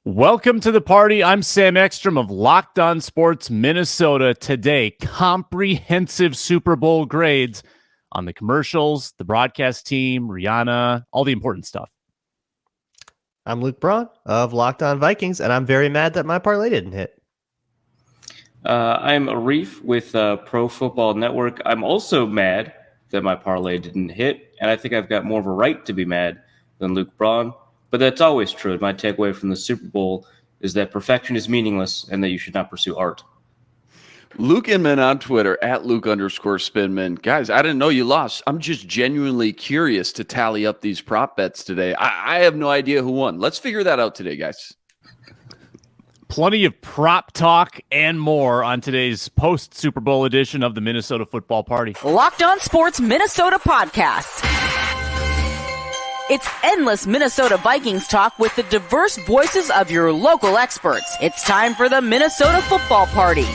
Welcome to the party. I'm Sam Ekstrom of Locked On Sports Minnesota. Today, comprehensive Super Bowl grades on the commercials, the broadcast team, Rihanna, all the important stuff. I'm Luke Braun of Locked On Vikings, and I'm very mad that my parlay didn't hit. I'm Arif with Pro Football Network. I'm also mad that my parlay didn't hit, and I think I've got more of a right to be mad than Luke Braun. But that's always true. My takeaway from the Super Bowl is that perfection is meaningless and that you should not pursue art. Luke Inman on Twitter, at Luke_Spinman. Guys, I didn't know you lost. I'm just genuinely curious to tally up these prop bets today. I have no idea who won. Let's figure that out today, guys. Plenty of prop talk and more on today's post-Super Bowl edition of the Minnesota Football Party. Locked On Sports Minnesota podcast. It's endless Minnesota Vikings talk with the diverse voices of your local experts. It's time for the Minnesota Football Party.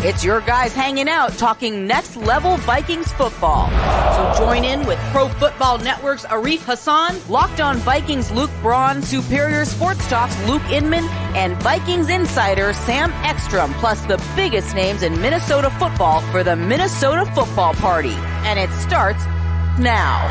It's your guys hanging out talking next level Vikings football. So join in with Pro Football Network's Arif Hassan, Locked On Vikings Luke Braun, Superior Sports Talk's Luke Inman, and Vikings insider Sam Ekstrom, plus the biggest names in Minnesota football for the Minnesota Football Party. And it starts now.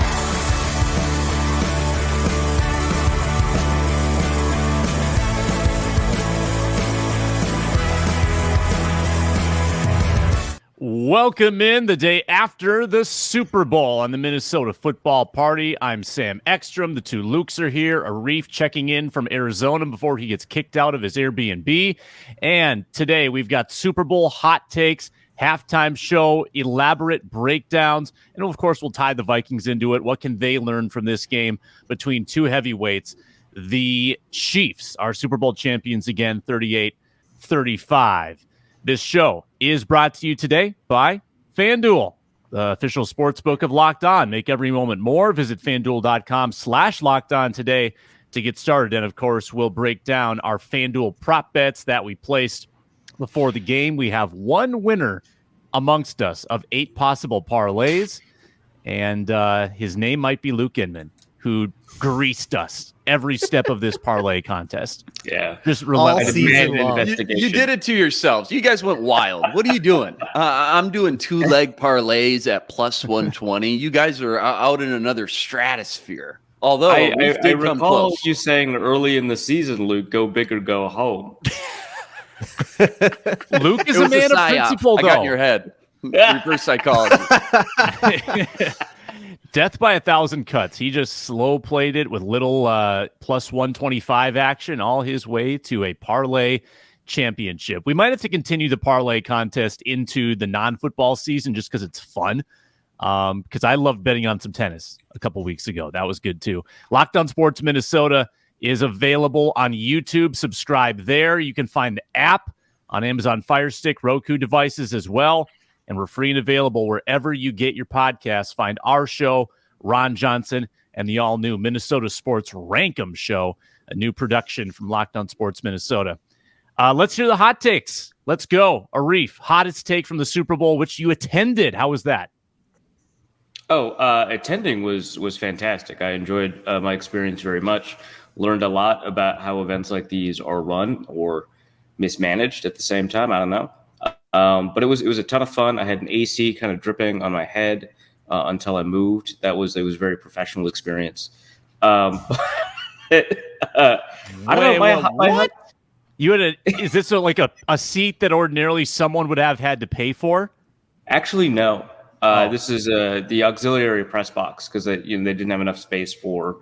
Welcome in the day after the Super Bowl on the Minnesota Football Party. I'm Sam Ekstrom. The two Lukes are here. Arif checking in from Arizona before he gets kicked out of his Airbnb. And today we've got Super Bowl hot takes, halftime show, elaborate breakdowns, and of course we'll tie the Vikings into it. What can they learn from this game between two heavyweights? The Chiefs are Super Bowl champions again, 38-35. This show is brought to you today by FanDuel, the official sportsbook of Locked On. Make every moment more. Visit FanDuel.com/LockedOn today to get started. And, of course, we'll break down our FanDuel prop bets that we placed before the game. We have one winner amongst us of 8 possible parlays, and his name might be Luke Inman, who greased us every step of this parlay contest. Yeah. Just relentless. You did it to yourselves. You guys went wild. What are you doing? I'm doing 2-leg parlays at plus 120. You guys are out in another stratosphere. Although I did come recall close. you saying early in the season, Luke, go big or go home. Luke is a man of principle, though. I got in your head. Reverse psychology. Death by 1,000 cuts. He just slow played it with little plus 125 action all his way to a parlay championship. We might have to continue the parlay contest into the non-football season just because it's fun. Because I loved betting on some tennis a couple weeks ago. That was good too. Locked On Sports Minnesota is available on YouTube. Subscribe there. You can find the app on Amazon Fire Stick, Roku devices as well. And we're free and available wherever you get your podcasts. Find our show, Ron Johnson, and the all-new Minnesota Sports Rankem Show, a new production from Locked On Sports Minnesota. Let's hear the hot takes. Let's go. Arif, hottest take from the Super Bowl, which you attended. How was that? Attending was fantastic. I enjoyed my experience very much. Learned a lot about how events like these are run or mismanaged at the same time. I don't know. But it was a ton of fun. I had an AC kind of dripping on my head until I moved. It was a very professional experience. I don't know. What? You had is this like a seat that ordinarily someone would have had to pay for? Actually, no. This is the auxiliary press box because they didn't have enough space for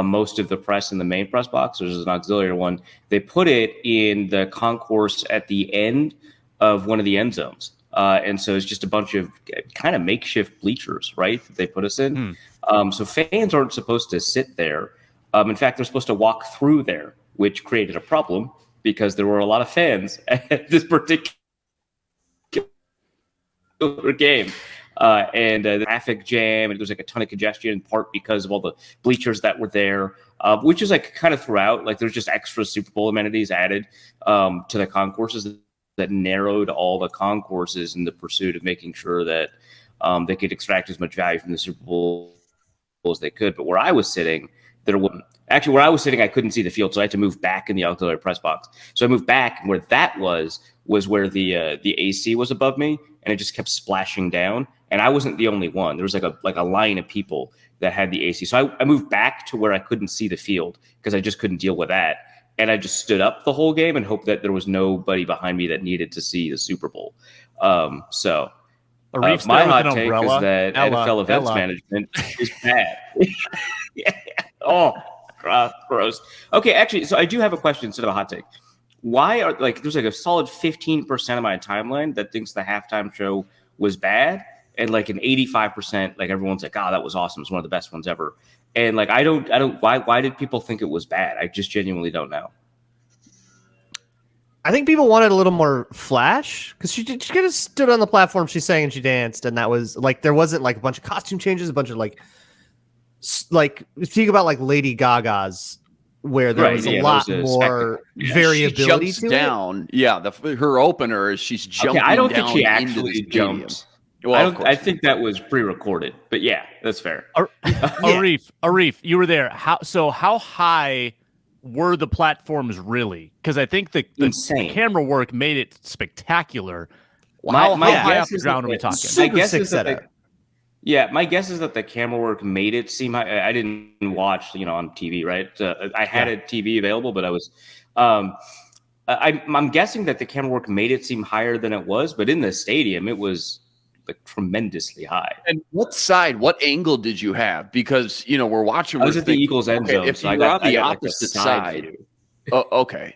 most of the press in the main press box. There's an auxiliary one. They put it in the concourse at the end of one of the end zones. And so it's just a bunch of kind of makeshift bleachers, right, that they put us in. So fans aren't supposed to sit there. In fact, they're supposed to walk through there, which created a problem because there were a lot of fans at this particular game. And the traffic jam, and there was like a ton of congestion in part because of all the bleachers that were there, which is like kind of throughout. Like there's just extra Super Bowl amenities added to the concourses that narrowed all the concourses in the pursuit of making sure that they could extract as much value from the Super Bowl as they could. But where I was sitting, there was actually where I was sitting, I couldn't see the field, so I had to move back in the auxiliary press box. So I moved back, and where that was where the AC was above me, and it just kept splashing down. And I wasn't the only one. There was like a line of people that had the AC. So I moved back to where I couldn't see the field because I just couldn't deal with that. And I just stood up the whole game and hoped that there was nobody behind me that needed to see the Super Bowl. My hot take is that NFL events management is bad. Yeah. Oh, gross. Okay, actually, so I do have a question instead of a hot take. Why are there's like a solid 15% of my timeline that thinks the halftime show was bad, and like an 85%, like everyone's like, "Oh, that was awesome! It's one of the best ones ever." And like, I don't. Why did people think it was bad? I just genuinely don't know. I think people wanted a little more flash because she kind of stood on the platform, she sang and she danced, and that was like there wasn't like a bunch of costume changes, a bunch of like think about like Lady Gaga's where there was a lot more variability she to down. it. Yeah, her opener is she's jumping. I don't down think she actually jumped. Well, I think that was pre-recorded, but yeah, that's fair. Arif, you were there. How high were the platforms really? Because I think the camera work made it spectacular. How high off the ground are we talking? My guess is that my guess is that the camera work made it seem high. I didn't watch, on TV, right? I had a TV available, but I was. I'm guessing that the camera work made it seem higher than it was, but in the stadium, it was like tremendously high. And what angle did you have? Because we're watching. I was at the Eagles end zone. If you're on the opposite side. Oh, okay.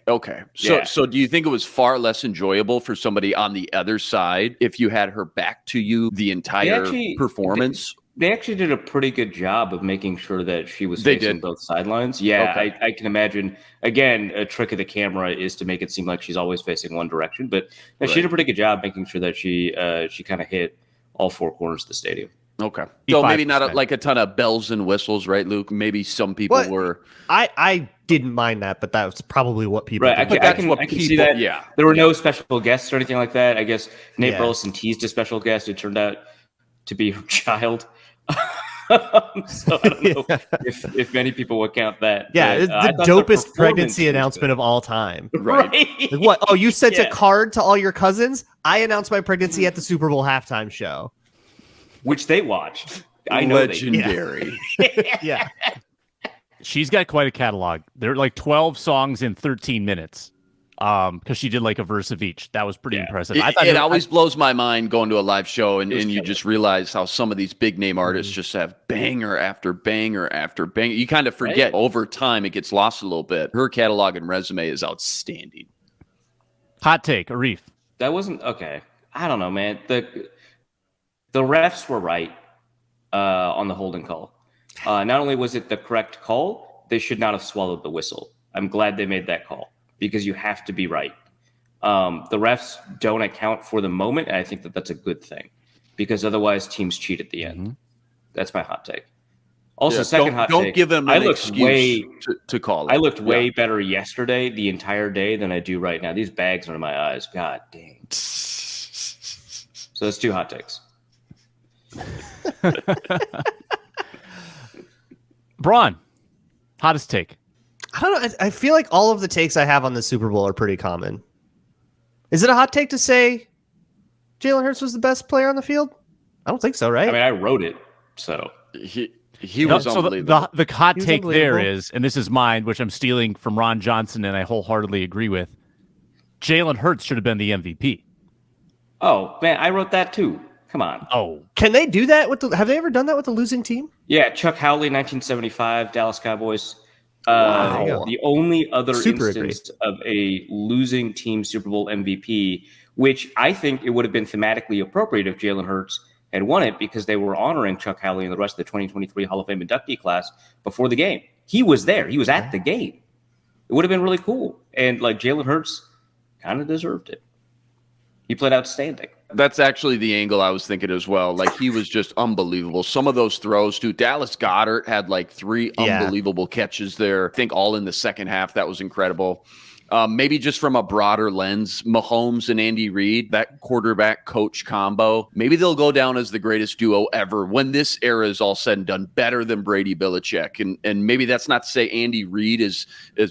So do you think it was far less enjoyable for somebody on the other side if you had her back to you the entire performance? They actually did a pretty good job of making sure that she was facing both sidelines. Yeah, okay. I can imagine. Again, a trick of the camera is to make it seem like she's always facing one direction, but she did a pretty good job making sure that she kind of hit all four corners of the stadium. Okay. So maybe not like a ton of bells and whistles, right, Luke? Maybe some people were. I didn't mind that, but that was probably what people did. I can see that. Yeah. There were no special guests or anything like that. I guess Nate Burleson teased a special guest. It turned out to be her child. So I don't know if many people would count that. Yeah, but, the dopest pregnancy announcement of all time. Right. Like what? Oh, you sent a card to all your cousins? I announced my pregnancy at the Super Bowl halftime show. Which they watched. I know legendary. Yeah. She's got quite a catalog. There are like 12 songs in 13 minutes. Because she did like a verse of each. That was pretty impressive. It always blows my mind going to a live show and you just realize how some of these big name artists just have banger after banger after banger. You kind of forget over time, it gets lost a little bit. Her catalog and resume is outstanding. Hot take, Arif. That wasn't okay. I don't know, man. The refs were right on the holding call. Not only was it the correct call, they should not have swallowed the whistle. I'm glad they made that call because you have to be right. The refs don't account for the moment, and I think that that's a good thing because otherwise teams cheat at the end. Mm-hmm. That's my hot take. Also, second hot take. Don't give them an excuse to call it. I looked way better yesterday, the entire day, than I do right now. These bags are in my eyes. God dang. So that's two hot takes. Braun, hottest take. I don't know. I feel like all of the takes I have on the Super Bowl are pretty common. Is it a hot take to say Jalen Hurts was the best player on the field? I don't think so, right? I mean, I wrote it, so he was unbelievable. The hot take there is, and this is mine, which I'm stealing from Ron Johnson, and I wholeheartedly agree with. Jalen Hurts should have been the MVP. Oh man, I wrote that too. Come on. Oh, can they do that have they ever done that with a losing team? Yeah, Chuck Howley, 1975, Dallas Cowboys. Wow. The only other instance of a losing team Super Bowl MVP, which I think it would have been thematically appropriate if Jalen Hurts had won it because they were honoring Chuck Howley and the rest of the 2023 Hall of Fame inductee class before the game. He was there. He was at the game. It would have been really cool. And like Jalen Hurts kind of deserved it. He played outstanding. That's actually the angle I was thinking as well. Like, he was just unbelievable. Some of those throws, too. Dallas Goedert had like 3 unbelievable catches there. I think all in the second half. That was incredible. Maybe just from a broader lens, Mahomes and Andy Reid, that quarterback coach combo, maybe they'll go down as the greatest duo ever when this era is all said and done, better than Brady Belichick. And maybe that's not to say Andy Reid is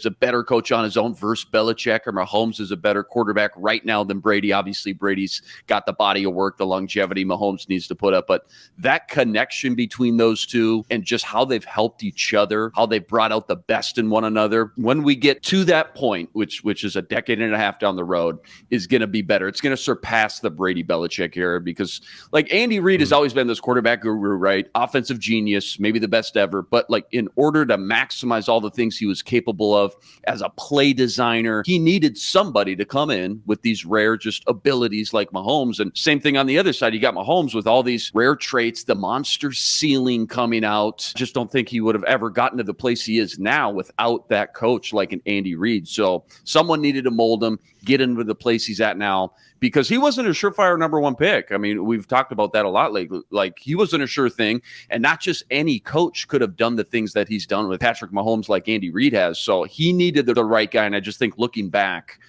a better coach on his own versus Belichick, or Mahomes is a better quarterback right now than Brady. Obviously, Brady's got the body of work, the longevity Mahomes needs to put up. But that connection between those two and just how they've helped each other, how they've brought out the best in one another, when we get to that point, which is a decade and a half down the road, is going to be better. It's going to surpass the Brady Belichick era, because like Andy Reid has always been this quarterback guru, right? Offensive genius, maybe the best ever. But like in order to maximize all the things he was capable of as a play designer, he needed somebody to come in with these rare just abilities like Mahomes. And same thing on the other side. You got Mahomes with all these rare traits, the monster ceiling coming out. Just don't think he would have ever gotten to the place he is now without that coach like an Andy Reid. So someone needed to mold him, get him to the place he's at now, because he wasn't a surefire number one pick. I mean, we've talked about that a lot lately. Like, he wasn't a sure thing, and not just any coach could have done the things that he's done with Patrick Mahomes like Andy Reid has. So he needed the right guy, and I just think looking back,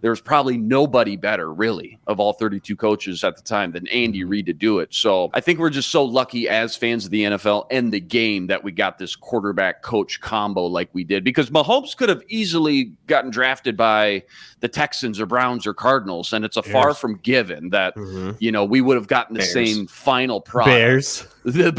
there's probably nobody better, really, of all 32 coaches at the time than Andy Reid to do it. So I think we're just so lucky as fans of the NFL and the game that we got this quarterback coach combo like we did, because Mahomes could have easily gotten drafted by the Texans or Browns or Cardinals, and it's a far from given that, we would have gotten the same final product. Bears. The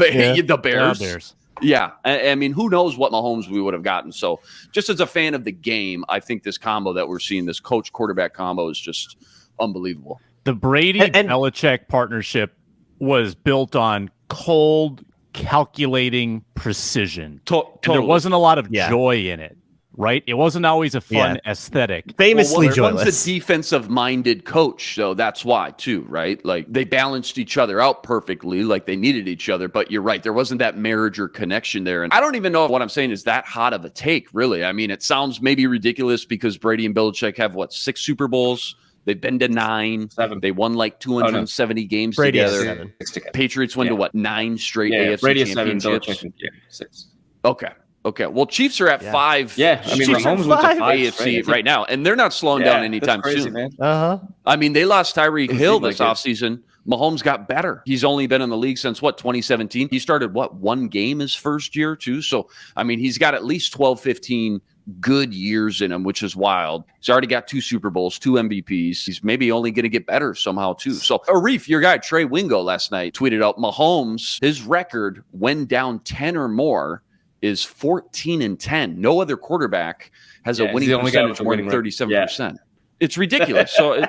Bears. Bears. Yeah, I mean, who knows what Mahomes we would have gotten. So just as a fan of the game, I think this combo that we're seeing, this coach-quarterback combo, is just unbelievable. The Brady-Belichick partnership was built on cold, calculating precision. Totally. And there wasn't a lot of joy in it, right? It wasn't always a fun aesthetic. Famously joyless. One's a defensive-minded coach, so that's why, too, right? Like, they balanced each other out perfectly, like they needed each other, but you're right, there wasn't that marriage or connection there. And I don't even know if what I'm saying is that hot of a take, really. I mean, it sounds maybe ridiculous because Brady and Belichick have, 6 Super Bowls? They've been to 9. 7. They won 270 games Brady together. 7. Patriots went to 9 straight AFC Brady championships? 7, Belichick 6. Okay. Well, Chiefs are at 5. Yeah, I mean, Chiefs Mahomes are went to 5 5 AFC right now, and they're not slowing down anytime crazy, soon. Man. I mean, they lost Tyreek Hill this like offseason. Mahomes got better. He's only been in the league since 2017. He started 1 game his first year too. So, I mean, he's got at least 12, 15 good years in him, which is wild. He's already got 2 Super Bowls, 2 MVPs. He's maybe only going to get better somehow too. So, Arif, your guy Trey Wingo last night tweeted out Mahomes, his record when down 10 or more is 14-10. No other quarterback has a winning percentage more than 37%. Yeah. It's ridiculous. So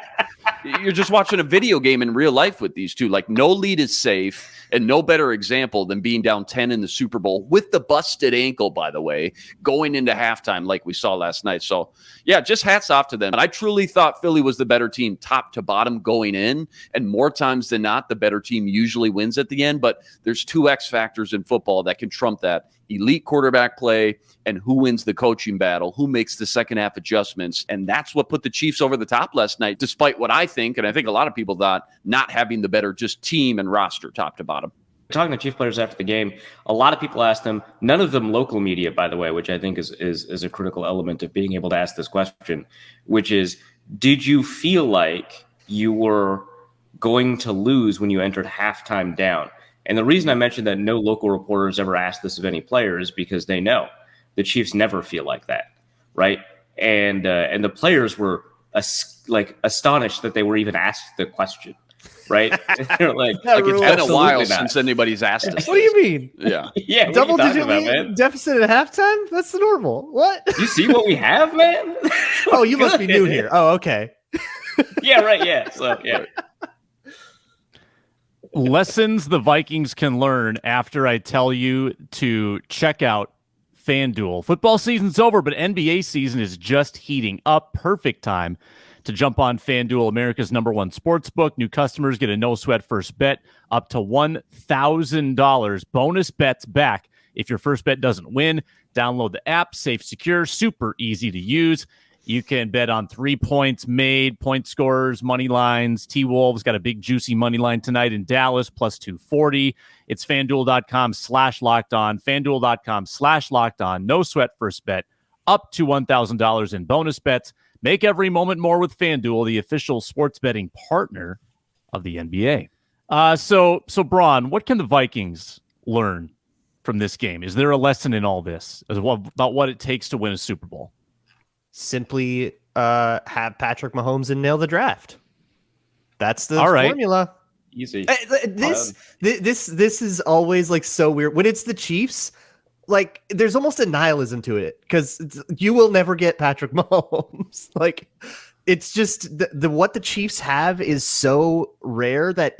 you're just watching a video game in real life with these two. Like, no lead is safe, and no better example than being down 10 in the Super Bowl with the busted ankle, by the way, going into halftime like we saw last night. So, yeah, just hats off to them. And I truly thought Philly was the better team top to bottom going in, and more times than not, the better team usually wins at the end. But there's 2 X factors in football that can trump that: elite quarterback play and who wins the coaching battle, who makes the second half adjustments. And that's what put the Chiefs over the top last night, despite what I think, and I think a lot of people thought, not having the better just team and roster top to bottom. Talking to Chief players after the game, a lot of people asked them, none of them local media, by the way, which I think is a critical element of being able to ask this question, which is, did you feel like you were going to lose when you entered halftime down? And the reason I mentioned that no local reporters ever asked this of any player is because they know the Chiefs never feel like that, right? And the players were astonished that they were even asked the question, right? They're like it's been a while since anybody's asked us. What do you mean? Yeah. Double-digit lead deficit at halftime? That's the normal. What? You see what we have, man? Oh, you must be new here. Oh, okay. Yeah, right. Yeah. So, yeah. Lessons the Vikings can learn after I tell you to check out FanDuel. Football season's over, but NBA season is just heating up. Perfect time to jump on FanDuel, America's #1 sportsbook. New customers get a no-sweat first bet up to $1,000. Bonus bets back if your first bet doesn't win. Download the app, safe, secure, super easy to use. You can bet on 3 points made, point scorers, money lines. T-Wolves got a big juicy money line tonight in Dallas, plus 240. It's FanDuel.com/lockedon. FanDuel.com/lockedon. No sweat first bet up to $1,000 in bonus bets. Make every moment more with FanDuel, the official sports betting partner of the NBA. So Braun, what can the Vikings learn from this game? Is there a lesson in all this about what it takes to win a Super Bowl? Simply have Patrick Mahomes and nail the draft. That's the All right. formula. Easy. This is always like so weird when it's the Chiefs. Like there's almost a nihilism to it because you will never get Patrick Mahomes. Like it's just the what the Chiefs have is so rare that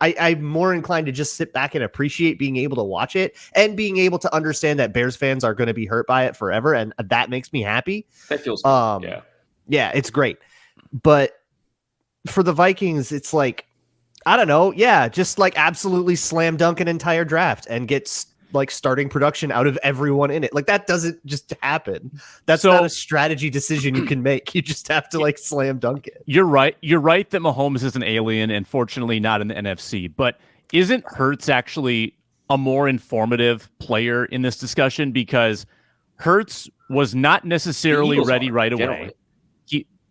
I'm more inclined to just sit back and appreciate being able to watch it and being able to understand that Bears fans are going to be hurt by it forever, and that makes me happy. That feels good. Yeah, it's great. But for the Vikings, it's like I don't know, just like absolutely slam dunk an entire draft and get like starting production out of everyone in it. Like that doesn't just happen. That's not a strategy decision you can make. You just have to like slam dunk it. You're right. You're right that Mahomes is an alien and fortunately not in the NFC, but isn't Hurts actually a more informative player in this discussion? Because Hurts was not necessarily ready right away.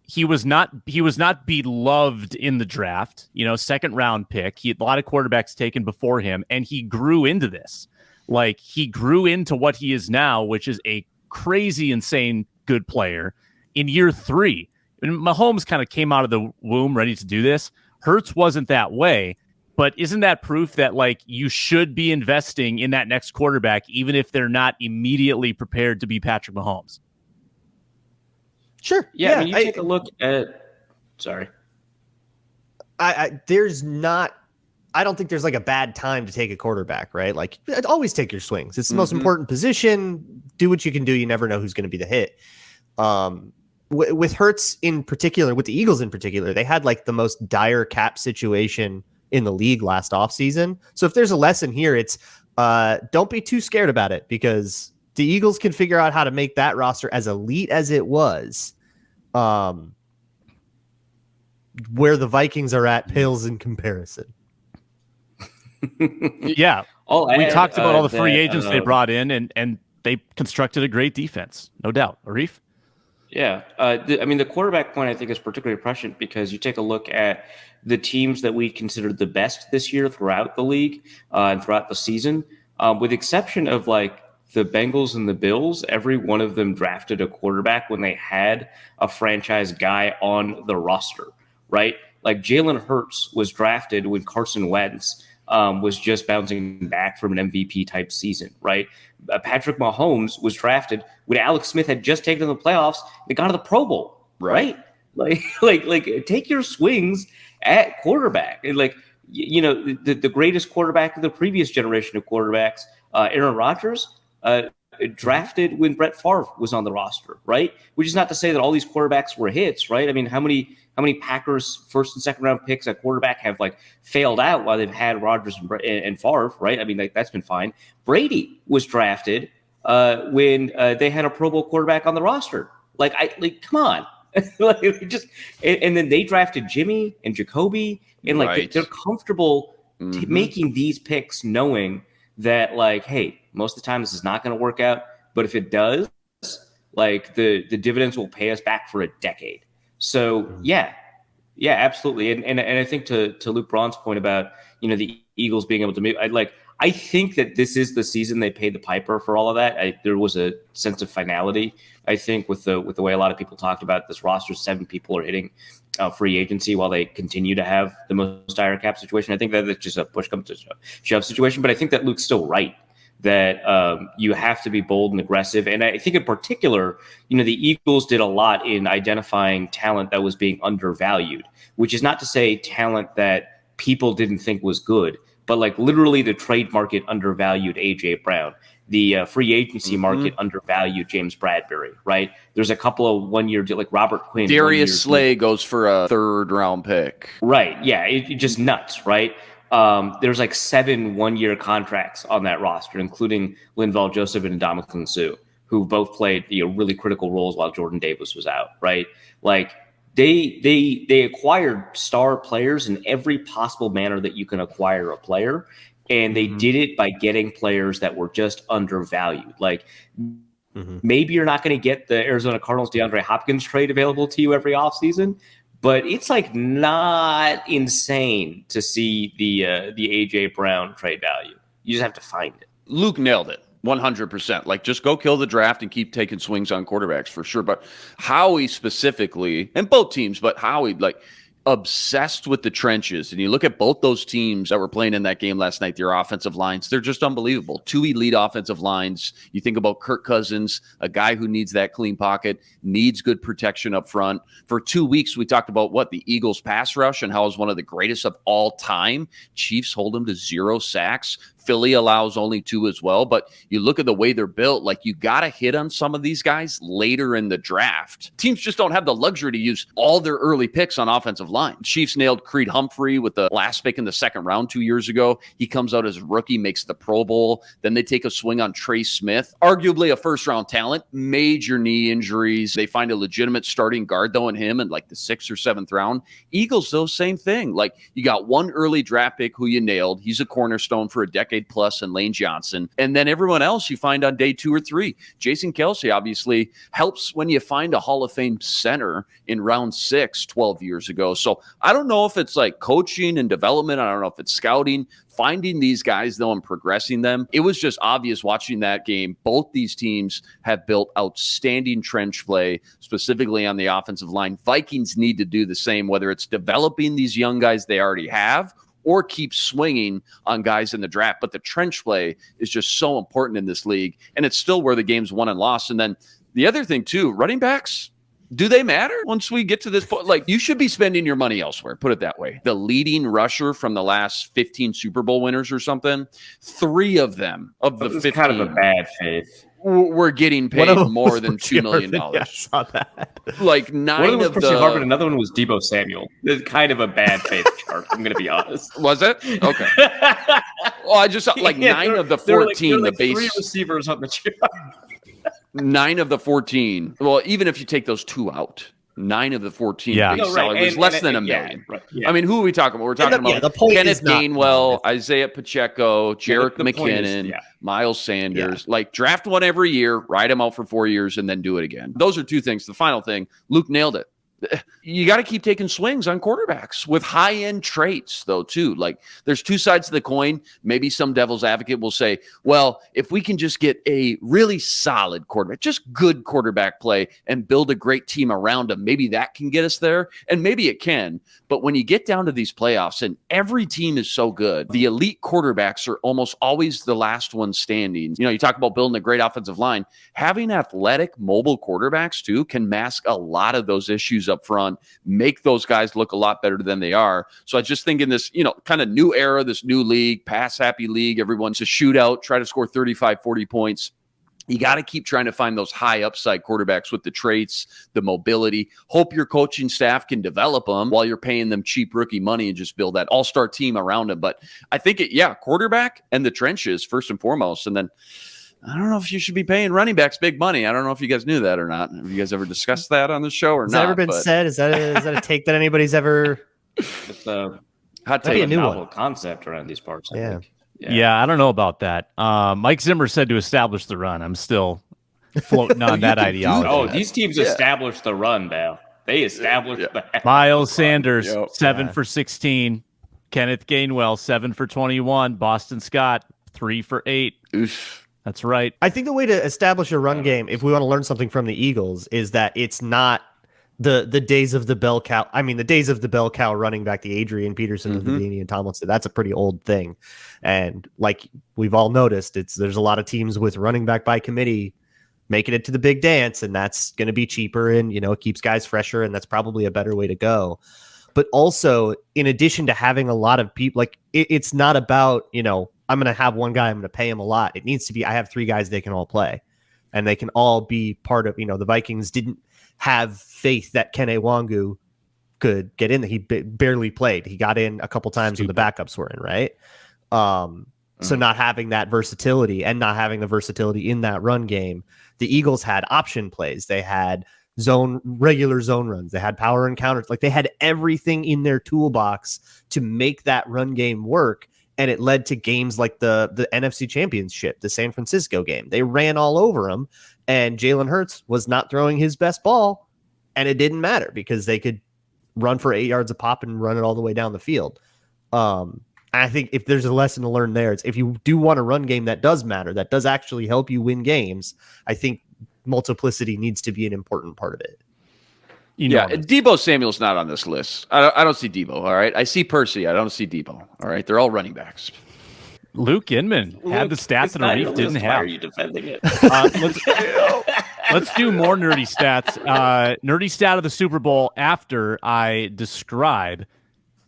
He was not beloved in the draft, second round pick. He had a lot of quarterbacks taken before him, and he grew into this. Like he grew into what he is now, which is a crazy, insane good player in year 3. And Mahomes kind of came out of the womb ready to do this. Hurts wasn't that way, but isn't that proof that like you should be investing in that next quarterback, even if they're not immediately prepared to be Patrick Mahomes? Sure. Yeah. I mean, you take a look at. Sorry. I don't think there's like a bad time to take a quarterback, right? Like always take your swings. It's the most important position. Do what you can do. You never know who's going to be the hit. With Hurts in particular, with the Eagles in particular, they had like the most dire cap situation in the league last offseason. So if there's a lesson here, it's don't be too scared about it because the Eagles can figure out how to make that roster as elite as it was. Where the Vikings are at pales in comparison. Yeah. We talked about all the free agents they brought in, and they constructed a great defense, no doubt. Arif? Yeah. The quarterback point I think is particularly prescient because you take a look at the teams that we considered the best this year throughout the league and throughout the season, with the exception of like the Bengals and the Bills, every one of them drafted a quarterback when they had a franchise guy on the roster, right? Like Jalen Hurts was drafted when Carson Wentz was just bouncing back from an MVP type season, right? Patrick Mahomes was drafted when Alex Smith had just taken the playoffs. They got to the Pro Bowl, right? Like take your swings at quarterback. Like, the greatest quarterback of the previous generation of quarterbacks, Aaron Rodgers, drafted when Brett Favre was on the roster, right? Which is not to say that all these quarterbacks were hits, right? I mean, how many Packers first and second round picks at quarterback have like failed out while they've had Rodgers and Favre, right? I mean, like that's been fine. Brady was drafted when they had a Pro Bowl quarterback on the roster. Come on. And then they drafted Jimmy and Jacoby, and they're comfortable making these picks, knowing that like, hey, most of the time this is not going to work out, but if it does, like the dividends will pay us back for a decade. So yeah, absolutely. And I think to Luke Braun's point about, the Eagles being able to make, I think that this is the season they paid the piper for all of that. There was a sense of finality, I think, with the way a lot of people talked about this roster. 7 people are hitting free agency while they continue to have the most dire cap situation. I think that it's just a push comes to shove situation. But I think that Luke's still right, that you have to be bold and aggressive. And I think in particular, the Eagles did a lot in identifying talent that was being undervalued, which is not to say talent that people didn't think was good, but like literally the trade market undervalued A.J. Brown. The free agency market undervalued James Bradbury, right? There's a couple of 1-year deals, like Robert Quinn. Darius Slay goes for a 3rd-round pick. Right, yeah, it just nuts, right? There's like 7 1-year contracts on that roster, including Linval Joseph and Ndamukong Suh, who both played really critical roles while Jordan Davis was out, right? Like they acquired star players in every possible manner that you can acquire a player, and they did it by getting players that were just undervalued. Like Maybe you're not going to get the Arizona Cardinals DeAndre Hopkins trade available to you every offseason, but it's like not insane to see the AJ Brown trade value. You just have to find it. Luke nailed it 100%. Like, just go kill the draft and keep taking swings on quarterbacks for sure. But Howie specifically, and both teams, but Howie, like, obsessed with the trenches. And you look at both those teams that were playing in that game last night, their offensive lines, they're just unbelievable. 2 elite offensive lines. You think about Kirk Cousins, a guy who needs that clean pocket, needs good protection up front. For 2 weeks, we talked about the Eagles pass rush and how it's one of the greatest of all time. Chiefs hold them to 0 sacks. Philly allows only 2 as well. But you look at the way they're built, like, you got to hit on some of these guys later in the draft. Teams just don't have the luxury to use all their early picks on offensive line. Chiefs nailed Creed Humphrey with the last pick in the 2nd round 2 years ago. He comes out as a rookie, makes the Pro Bowl. Then they take a swing on Trey Smith, arguably a first-round talent, major knee injuries. They find a legitimate starting guard, though, in him in like the 6th or 7th round. Eagles, though, same thing. Like, you got one early draft pick who you nailed. He's a cornerstone for a decade plus, and Lane Johnson. And then everyone else you find on day 2 or 3. Jason Kelce obviously helps when you find a Hall of Fame center in round 6 12 years ago. So I don't know if it's like coaching and development. I don't know if it's scouting, finding these guys though and progressing them. It was just obvious watching that game. Both these teams have built outstanding trench play, specifically on the offensive line. Vikings need to do the same, whether it's developing these young guys they already have or keep swinging on guys in the draft. But the trench play is just so important in this league, and it's still where the game's won and lost. And then the other thing, too, running backs, do they matter once we get to this point? Like, you should be spending your money elsewhere, put it that way. The leading rusher from the last 15 Super Bowl winners or something, 3 of them, of the 15, kind of a bad faith. We're getting paid more than $2 million. Yeah, I saw that. Like 9 one of them was of Percy the Harvin, another one was Deebo Samuel. It's kind of a bad faith chart, I'm going to be honest. Was it? Okay. Well, I just like 9 of the 14, like the base 3 receivers on the chart. 9 of the 14. Well, even if you take those 2 out, 9 of the 14 base salary was less than $1 million. Yeah, right. Yeah. I mean, who are we talking about? We're talking about Kenneth Gainwell, Isaiah Pacheco, Jerick McKinnon, Miles Sanders. Like, draft one every year, ride him out for 4 years, and then do it again. Those are 2 things. The final thing, Luke nailed it. You got to keep taking swings on quarterbacks with high-end traits, though, too. Like, there's 2 sides to the coin. Maybe some devil's advocate will say, well, if we can just get a really solid quarterback, just good quarterback play and build a great team around him, maybe that can get us there. And maybe it can. But when you get down to these playoffs and every team is so good, the elite quarterbacks are almost always the last one standing. You know, you talk about building a great offensive line. Having athletic, mobile quarterbacks, too, can mask a lot of those issues up front, make those guys look a lot better than they are. So I just think in this, kind of new era, this new league, pass happy league, everyone's a shootout, try to score 35, 40 points. You got to keep trying to find those high upside quarterbacks with the traits, the mobility. Hope your coaching staff can develop them while you're paying them cheap rookie money and just build that all-star team around them. But I think quarterback and the trenches first and foremost. And then I don't know if you should be paying running backs big money. I don't know if you guys knew that or not. Have you guys ever discussed that on the show or not? Has that ever been said? Is that a take that anybody's ever? It's a hot take, a novel concept around these parts. I think. Yeah, I don't know about that. Mike Zimmer said to establish the run. I'm still floating on that ideology. Oh, these teams established the run, Val. They established that. Miles Sanders, 7 for 16. Kenneth Gainwell, 7 for 21. Boston Scott, 3 for 8. Oof. That's right. I think the way to establish a run game, if we want to learn something from the Eagles, is that it's not the days of the bell cow. I mean, the days of the bell cow running back, the Adrian Peterson, the Damian Tomlinson. That's a pretty old thing, and like we've all noticed, there's a lot of teams with running back by committee making it to the big dance, and that's going to be cheaper, and it keeps guys fresher, and that's probably a better way to go. But also, in addition to having a lot of people, like it's not about I'm going to have one guy, I'm going to pay him a lot. It needs to be, I have 3 guys they can all play, and they can all be part of, the Vikings didn't have faith that Kene Wangu could get in. He barely played. He got in a couple times when the backups were in, right? So not having that versatility and not having the versatility in that run game, the Eagles had option plays. They had regular zone runs. They had power encounters. Like, they had everything in their toolbox to make that run game work. And it led to games like the NFC Championship, the San Francisco game. They ran all over him, and Jalen Hurts was not throwing his best ball, and it didn't matter because they could run for 8 yards a pop and run it all the way down the field. I think if there's a lesson to learn there, it's if you do want a run game that does matter, that does actually help you win games, I think multiplicity needs to be an important part of it. Deebo Samuel's not on this list. I don't see Deebo, all right? I see Percy. I don't see Deebo, all right? They're all running backs. Luke Inman had the stats that Arif didn't have. Why are you defending it? Let's do more nerdy stats. Nerdy stat of the Super Bowl after I describe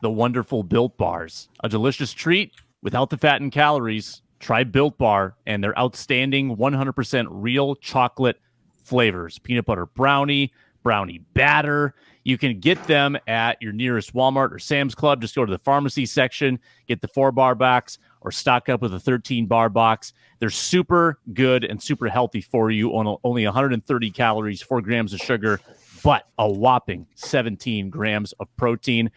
the wonderful Built Bars. A delicious treat without the fat and calories. Try Built Bar and their outstanding 100% real chocolate flavors. Peanut butter brownie batter. You can get them at your nearest Walmart or Sam's Club. Just go to the pharmacy section, get the 4-bar box, or stock up with a 13-bar box. They're super good and super healthy for you. On only 130 calories, 4 grams of sugar, but a whopping 17 grams of protein.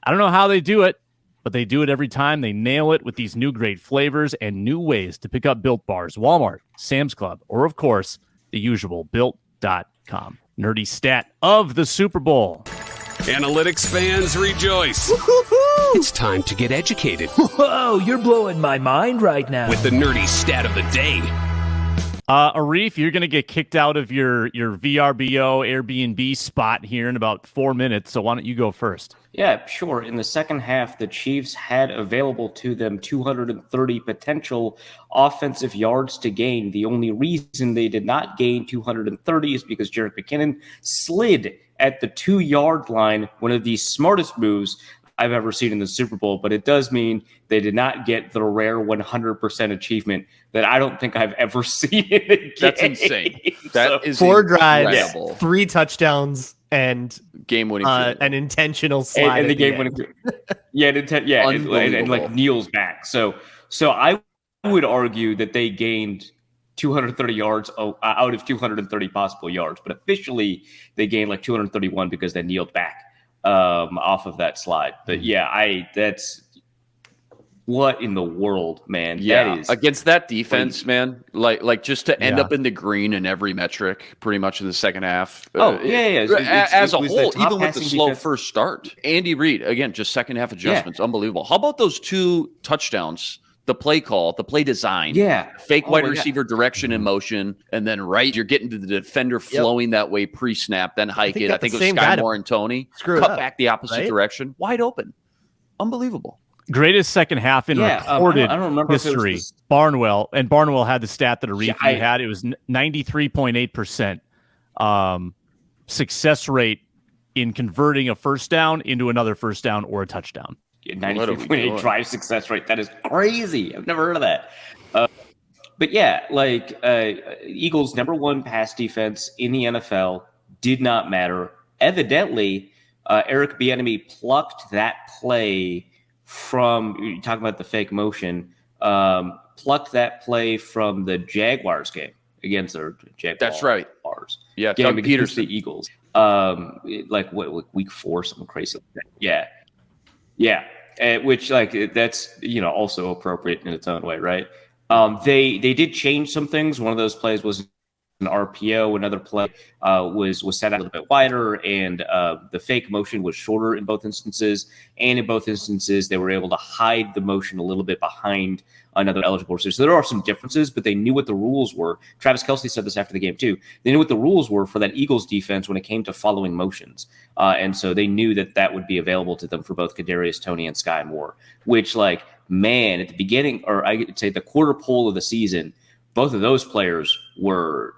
I don't know how they do it, but they do it every time. They nail it with these new great flavors and new ways to pick up Built Bars. Walmart, Sam's Club, or, of course, the usual Built.com. Nerdy stat of the Super Bowl. Analytics fans rejoice. Woo-hoo-hoo! It's time to get educated. Whoa, you're blowing my mind right now. With the nerdy stat of the day. Arif, you're going to get kicked out of your VRBO Airbnb spot here in about 4 minutes, so why don't you go first? Yeah, sure. In the second half, the Chiefs had available to them 230 potential offensive yards to gain. The only reason they did not gain 230 is because Jerick McKinnon slid at the 2-yard line, one of the smartest moves I've ever seen in the Super Bowl, but it does mean they did not get the rare 100% achievement that I don't think I've ever seen in a game. That's insane. That is 4 drives, incredible. 3 touchdowns, and game-winning an intentional slide. And the game-winning. And like Neal's back. So I would argue that they gained 230 yards out of 230 possible yards, but officially they gained like 231 because they kneeled back off of that slide. But that's what in the world, man. Yeah, that is against that defense, crazy. Man. Like just to end up in the green in every metric, pretty much in the second half. As a whole, even with the slow first start. Andy Reid, again, just second half adjustments, unbelievable. How about those 2 touchdowns? The play call, the play design, fake wide receiver direction and motion, and then you're getting to the defender flowing that way pre-snap, then hike it. I think it was Sky Moore and Tony cut back the opposite direction, wide open, unbelievable. Greatest second half in recorded history. Barnwell had the stat that Arif had. It was 93.8% success rate in converting a first down into another first down or a touchdown. 93.8 drive success rate. That is crazy. I've never heard of that. But Eagles' number 1 pass defense in the NFL did not matter. Evidently, Eric Bieniemy plucked that play from, you're talking about the fake motion, plucked that play from the Jaguars game against the Jaguars. That's right. Yeah, game Doug against Peterson. the Eagles. Week 4, something crazy like that. Yeah. Which that's also appropriate in its own way, right? They did change some things. One of those plays was an RPO. Another play was set out a little bit wider, and the fake motion was shorter in both instances. And in both instances, they were able to hide the motion a little bit behind another eligible receiver. So there are some differences, but they knew what the rules were. Travis Kelce said this after the game too. They knew what the rules were for that Eagles defense when it came to following motions. And so they knew that would be available to them for both Kadarius Toney and Sky Moore, which at the beginning, or I could say the quarter pole of the season, both of those players were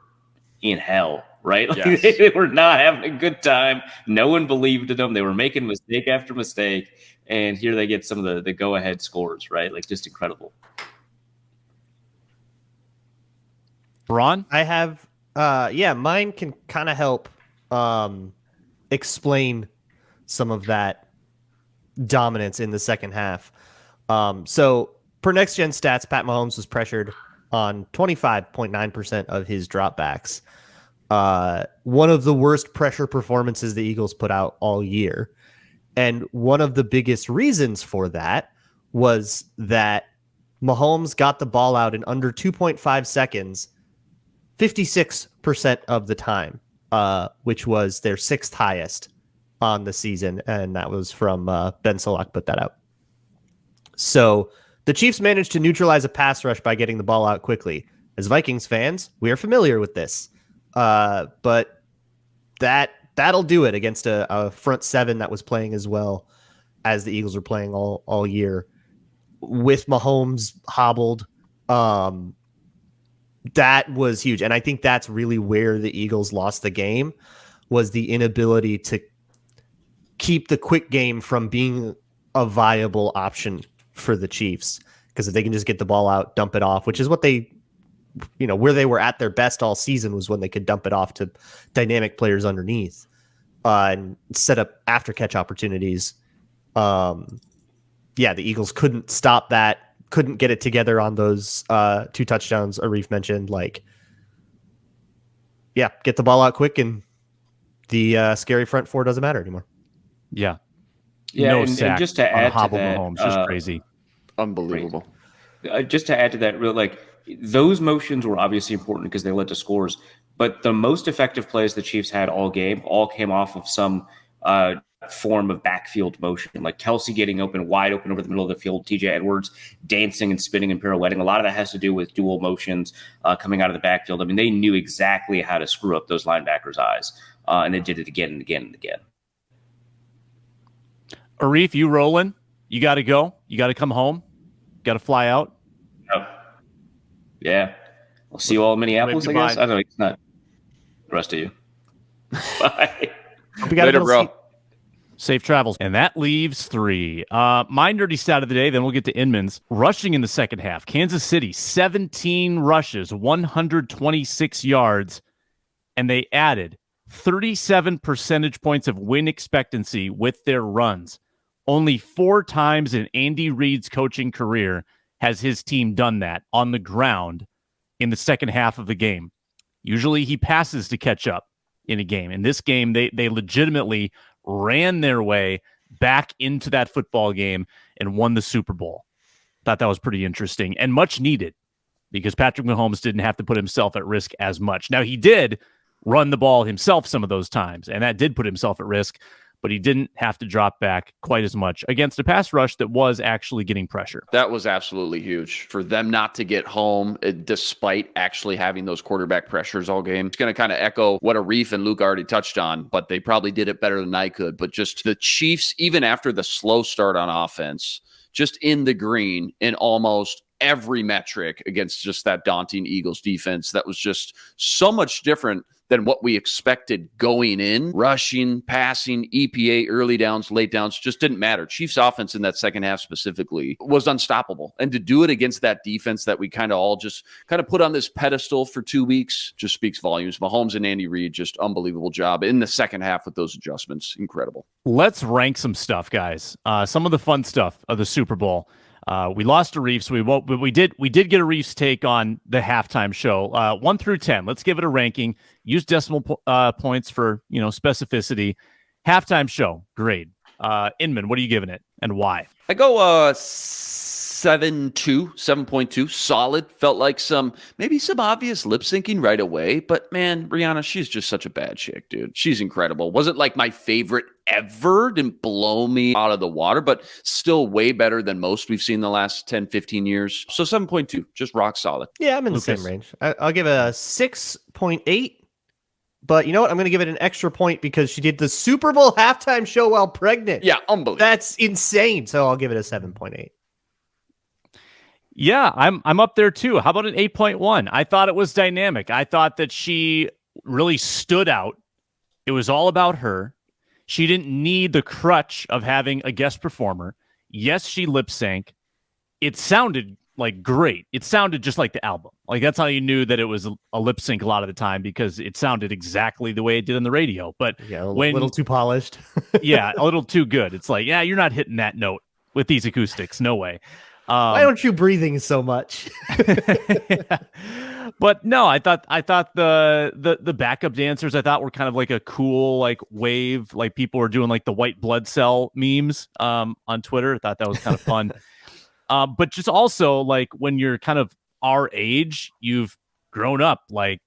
in hell, right? Yes. They were not having a good time. No one believed in them. They were making mistake after mistake. And here they get some of the go-ahead scores, right? Just incredible. Braun? I have, mine can kind of help explain some of that dominance in the second half. So per Next Gen Stats, Pat Mahomes was pressured on 25.9% of his dropbacks. One of the worst pressure performances the Eagles put out all year. And one of the biggest reasons for that was that Mahomes got the ball out in under 2.5 seconds 56% of the time, which was their 6th highest on the season, and that was from Ben Solak put that out. So the Chiefs managed to neutralize a pass rush by getting the ball out quickly. As Vikings fans, we are familiar with this, but that'll do it against a front seven that was playing as well as the Eagles were playing all year. With Mahomes hobbled, that was huge, and I think that's really where the Eagles lost the game, was the inability to keep the quick game from being a viable option for the Chiefs. Because if they can just get the ball out, dump it off, which is what they, where they were at their best all season was when they could dump it off to dynamic players underneath and set up after catch opportunities. The Eagles couldn't stop that, couldn't get it together on those 2 touchdowns Arif mentioned. Get the ball out quick, and the scary front four doesn't matter anymore. Yeah. Yeah, no and sack just to on add hobble to that, Mahomes, just crazy. Unbelievable. Just to add to that, those motions were obviously important because they led to scores, but the most effective plays the Chiefs had all game all came off of some form of backfield motion, like Kelsey getting wide open over the middle of the field, TJ Edwards dancing and spinning and pirouetting. A lot of that has to do with dual motions coming out of the backfield. I mean, they knew exactly how to screw up those linebackers' eyes, and they did it again and again and again. Arif, you rolling? You got to go? You got to come home? Got to fly out? Oh. Yeah. I'll see you all in Minneapolis, I guess. I don't know. It's not the rest of you. Bye. Later, bro. Safe travels. And that leaves 3. My nerdy stat of the day, then we'll get to Inman's. Rushing in the second half. Kansas City, 17 rushes, 126 yards, and they added 37 percentage points of win expectancy with their runs. Only 4 times in Andy Reid's coaching career has his team done that on the ground in the second half of the game. Usually he passes to catch up in a game. In this game, they legitimately ran their way back into that football game and won the Super Bowl. Thought that was pretty interesting and much needed because Patrick Mahomes didn't have to put himself at risk as much. Now, he did run the ball himself some of those times, and that did put himself at risk, but he didn't have to drop back quite as much against a pass rush that was actually getting pressure. That was absolutely huge for them not to get home despite actually having those quarterback pressures all game. It's going to kind of echo what Arif and Luke already touched on, but they probably did it better than I could. But just the Chiefs, even after the slow start on offense, just in the green in almost every metric against just that daunting Eagles defense that was just so much different than what we expected going in. Rushing, passing, EPA, early downs, late downs, just didn't matter. Chiefs offense in that second half specifically was unstoppable. And to do it against that defense that we kind of all just kind of put on this pedestal for 2 weeks just speaks volumes. Mahomes and Andy Reid, just unbelievable job in the second half with those adjustments. Incredible. Let's rank some stuff, guys. Some of the fun stuff of the Super Bowl. We lost to Reeves, so we won't. But we did get a Reeves take on the halftime show. 1 through 10. Let's give it a ranking. Use decimal points for specificity. Halftime show grade. Inman, what are you giving it and why? I go 7.2. Solid. Felt like maybe some obvious lip syncing right away. But man, Rihanna, she's just such a bad chick, dude. She's incredible. Wasn't like my favorite ever. Didn't blow me out of the water, but still way better than most we've seen the last 10, 15 years. So 7.2, just rock solid. Yeah, I'm in the same range. I'll give it a 6.8. But you know what? I'm going to give it an extra point because she did the Super Bowl halftime show while pregnant. Yeah, unbelievable. That's insane. So I'll give it a 7.8. Yeah, I'm up there too. How about an 8.1? I thought it was dynamic. I thought that she really stood out. It was all about her. She didn't need the crutch of having a guest performer. Yes, she lip sync. It sounded like great. It sounded just like the album. Like that's how you knew that it was a lip sync a lot of the time because it sounded exactly the way it did on the radio. But yeah, a little too polished. Yeah, a little too good. It's like, yeah, you're not hitting that note with these acoustics. No way. Why don't you breathing so much? Yeah. But no, I thought the backup dancers I thought were kind of like a cool like wave, like people were doing like the white blood cell memes on Twitter. I thought that was kind of fun. But just also like when you're kind of our age, you've grown up like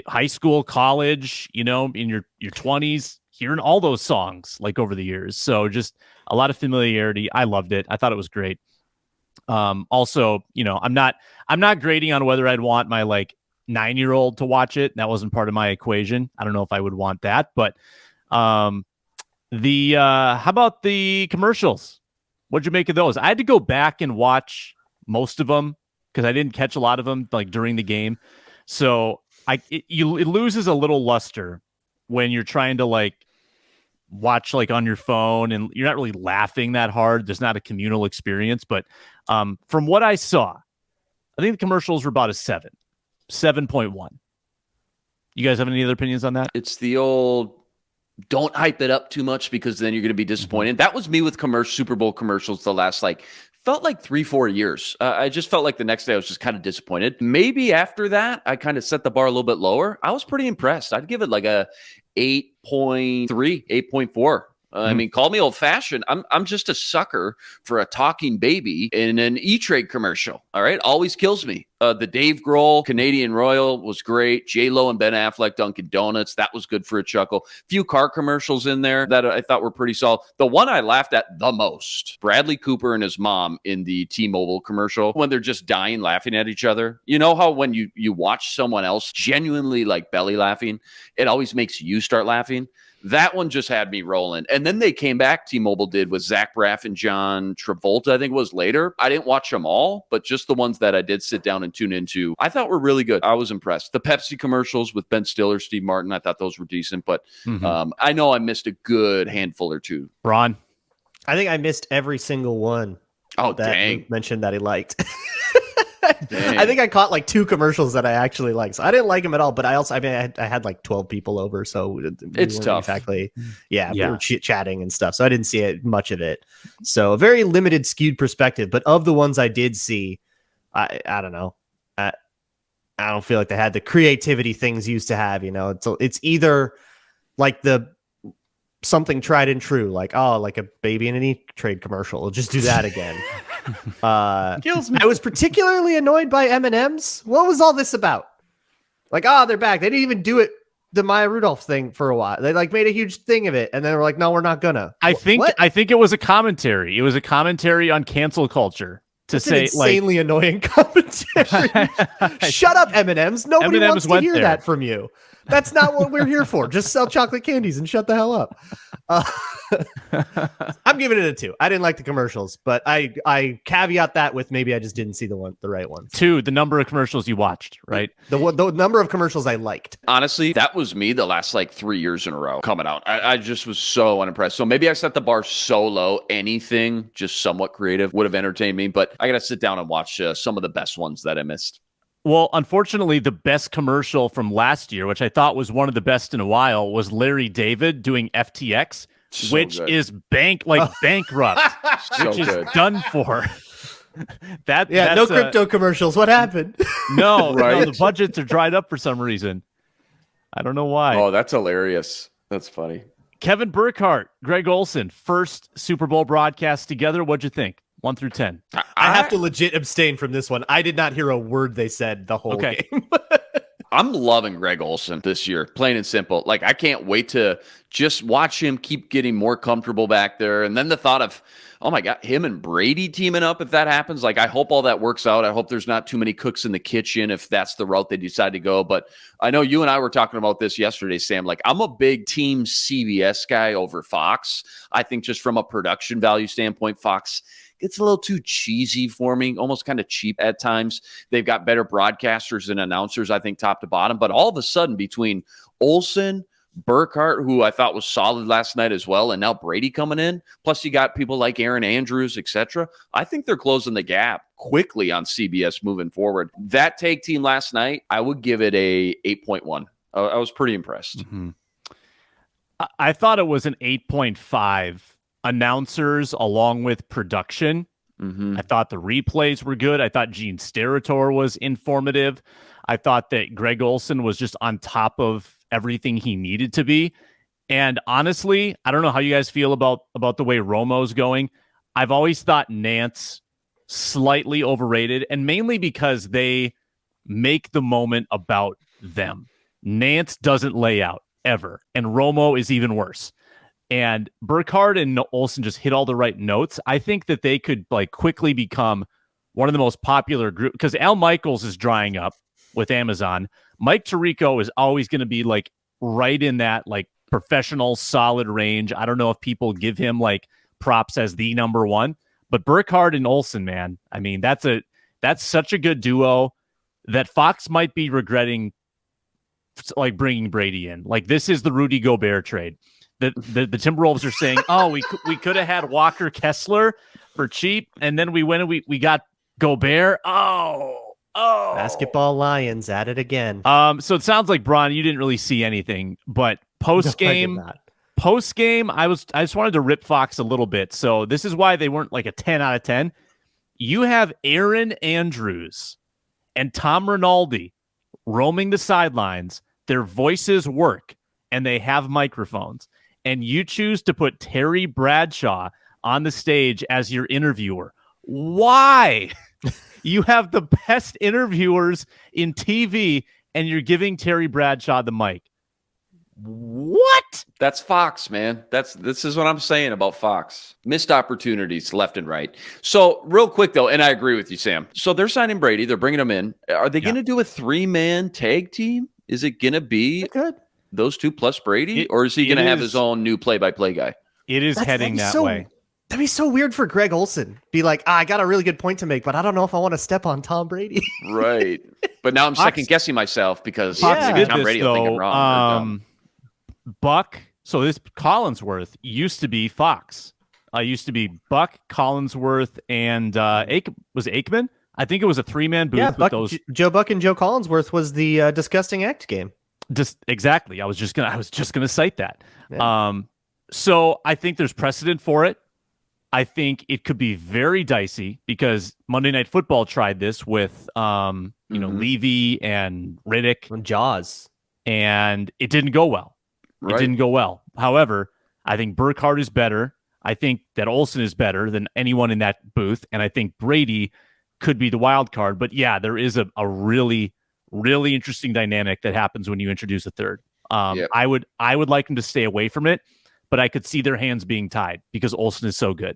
high school, college, in your 20s, hearing all those songs like over the years. So just a lot of familiarity. I loved it. I thought it was great. Also, I'm not grading on whether I'd want my like 9-year-old to watch it. That wasn't part of my equation. I don't know if I would want that, but how about the commercials? What'd you make of those? I had to go back and watch most of them because I didn't catch a lot of them like during the game. So it loses a little luster when you're trying to like watch like on your phone and you're not really laughing that hard. There's not a communal experience, but from what I saw, I think the commercials were about a 7.1. You guys have any other opinions on that? It's the old don't hype it up too much because then you're going to be disappointed. That was me with Super Bowl commercials the last felt like 3-4 years. I just felt like the next day I was just kind of disappointed. Maybe after that, I kind of set the bar a little bit lower. I was pretty impressed. I'd give it like a 8.3, 8.4. I mean, call me old-fashioned. I'm just a sucker for a talking baby in an E-Trade commercial. All right, always kills me. The Dave Grohl Canadian Royal was great. J-Lo and Ben Affleck Dunkin' Donuts, that was good for a chuckle. Few car commercials in there that I thought were pretty solid. The one I laughed at the most, Bradley Cooper and his mom in the T-Mobile commercial when they're just dying laughing at each other. You know how when you watch someone else genuinely like belly laughing, it always makes you start laughing? That one just had me rolling. And then they came back, T-Mobile did, with Zach Braff and John Travolta, I think it was later. I didn't watch them all, but just the ones that I did sit down and tune into, I thought were really good. I was impressed. The Pepsi commercials with Ben Stiller, Steve Martin, I thought those were decent, but I know I missed a good handful or two. Ron? I think I missed every single one. Oh, that dang. Luke mentioned that he liked. I think I caught like 2 commercials that I actually liked. So I didn't like them at all, but I had like 12 people over, so it's tough. Exactly. Yeah, we were chatting and stuff, so I didn't see much of it. So a very limited, skewed perspective. But of the ones I did see, I don't know. I don't feel like they had the creativity things used to have. It's either like something tried and true, like like a baby in an E-Trade commercial. We'll just do that again. Kills me. I was particularly annoyed by M&M's. What was all this about? Like, they're back. They didn't even do it, the Maya Rudolph thing, for a while. They like made a huge thing of it, and then they were like, no, we're not gonna. I think it was a commentary. It was a commentary on cancel culture. That's say insanely annoying commentary. Shut up, M&M's. Nobody wants to hear that from you. That's not what we're here for. Just sell chocolate candies and shut the hell up. I'm giving it a 2. I didn't like the commercials, but I caveat that with maybe I just didn't see the right ones. 2, the number of commercials you watched, right? The number of commercials I liked. Honestly, that was me the last 3 years in a row coming out. I just was so unimpressed. So maybe I set the bar so low. Anything just somewhat creative would have entertained me, but I got to sit down and watch some of the best ones that I missed. Well, unfortunately, the best commercial from last year, which I thought was one of the best in a while, was Larry David doing FTX, which is bankrupt, which is done for. No crypto commercials. What happened? No, the budgets are dried up for some reason. I don't know why. Oh, that's hilarious. That's funny. Kevin Burkhardt, Greg Olsen, first Super Bowl broadcast together. What'd you think? 1 through 10. I have to legit abstain from this one. I did not hear a word they said the whole game. I'm loving Greg Olsen this year, plain and simple. Like, I can't wait to just watch him keep getting more comfortable back there. And then the thought of, oh my God, him and Brady teaming up, if that happens, like, I hope all that works out. I hope there's not too many cooks in the kitchen if that's the route they decide to go. But I know you and I were talking about this yesterday, Sam. Like, I'm a big team CBS guy over Fox. I think just from a production value standpoint, Fox gets a little too cheesy for me, almost kind of cheap at times. They've got better broadcasters and announcers, I think, top to bottom. But all of a sudden, between Olsen, Burkhardt, who I thought was solid last night as well, and now Brady coming in, plus you got people like Aaron Andrews, etc. I think they're closing the gap quickly on CBS moving forward. That take team last night, I would give it a 8.1. I was pretty impressed. Mm-hmm. I thought it was an 8.5. Announcers along with production. I thought the replays were good. I thought Gene Steratore was informative. I thought that Greg Olsen was just on top of everything he needed to be. And honestly, I don't know how you guys feel about the way Romo's going. I've always thought Nance slightly overrated, and mainly because they make the moment about them. Nance doesn't lay out ever, and Romo is even worse. And Burkhardt and Olsen just hit all the right notes. I think that they could like quickly become one of the most popular group because Al Michaels is drying up with Amazon. Mike Tirico is always going to be like right in that like professional solid range. I don't know if people give him like props as the number one, but Burkhardt and Olsen, man, I mean, that's such a good duo that Fox might be regretting like bringing Brady in. Like this is the Rudy Gobert trade. The Timberwolves are saying, oh, we could have had Walker Kessler for cheap, and then we went and we got Gobert. Oh, Basketball Lions at it again. So it sounds like Bron, you didn't really see anything, but post game, I just wanted to rip Fox a little bit. So this is why they weren't like a 10 out of 10. You have Aaron Andrews and Tom Rinaldi roaming the sidelines. Their voices work, and they have microphones. And you choose to put Terry Bradshaw on the stage as your interviewer. Why? You have the best interviewers in TV, and you're giving Terry Bradshaw the mic. What? That's Fox, man. This is what I'm saying about Fox. Missed opportunities left and right. So real quick, though, and I agree with you, Sam. So they're signing Brady. They're bringing him in. Are they going to do a 3-man tag team? Is it going to be those two plus Brady, or is he going to have his own new play-by-play guy? It is heading that way. That'd be so weird for Greg Olsen. Be like, I got a really good point to make, but I don't know if I want to step on Tom Brady. Right. But now I'm second-guessing myself because Tom Brady will think I'm wrong. Buck, so this Collinsworth used to be Fox. Used to be Buck, Collinsworth, and was Aikman? I think it was a 3-man booth with those. Joe Buck and Joe Collinsworth was the Disgusting Act game. Exactly. I was just gonna cite that. Yeah. So I think there's precedent for it. I think it could be very dicey because Monday Night Football tried this with Levy and Riddick and Jaws, and it didn't go well. Right. It didn't go well. However, I think Burkhardt is better. I think that Olsen is better than anyone in that booth, and I think Brady could be the wild card. But yeah, there is a really, really interesting dynamic that happens when you introduce a third. I would like him to stay away from it, but I could see their hands being tied because Olsen is so good.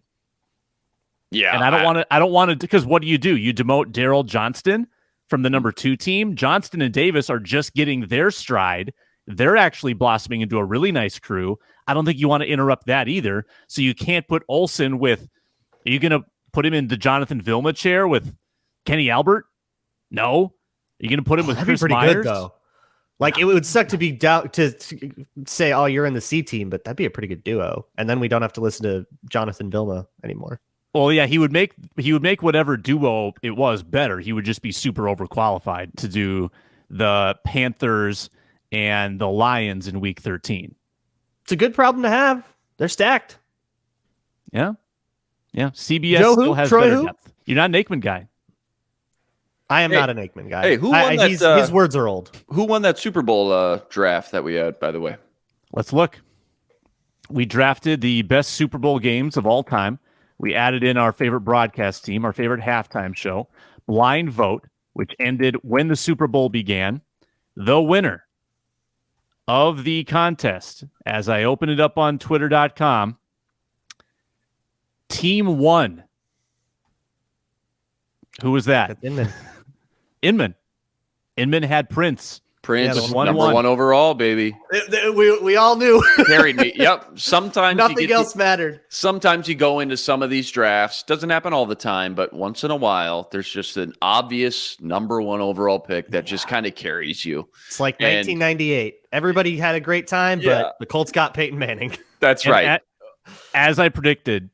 Yeah, and I don't want to because what do? You demote Daryl Johnston from the number 2 team. Johnston and Davis are just getting their stride. They're actually blossoming into a really nice crew. I don't think you want to interrupt that either. So you can't put Olsen with. Are you going to put him in the Jonathan Vilma chair with Kenny Albert? No. Are you going to put him with Chris Myers? Good, though. Like it would suck to be to say, "Oh, you're in the C team," but that'd be a pretty good duo, and then we don't have to listen to Jonathan Vilma anymore. Well, yeah, he would make whatever duo it was better. He would just be super overqualified to do the Panthers and the Lions in Week 13. It's a good problem to have. They're stacked. Yeah. CBS still has better depth. You're not an Aikman guy. I am not an Aikman guy. Hey, who won that? His words are old. Who won that Super Bowl draft that we had, by the way? Let's look. We drafted the best Super Bowl games of all time. We added in our favorite broadcast team, our favorite halftime show, blind vote, which ended when the Super Bowl began. The winner of the contest, as I open it up on Twitter.com, Team 1. Who was that? Inman. Inman had Prince. Number 1 overall, baby. We all knew. Carried me. Yep. Sometimes nothing else mattered. Sometimes you go into some of these drafts. Doesn't happen all the time, but once in a while, there's just an obvious number 1 overall pick that just kind of carries you. It's like 1998. Everybody had a great time, but the Colts got Peyton Manning. That's right. As I predicted,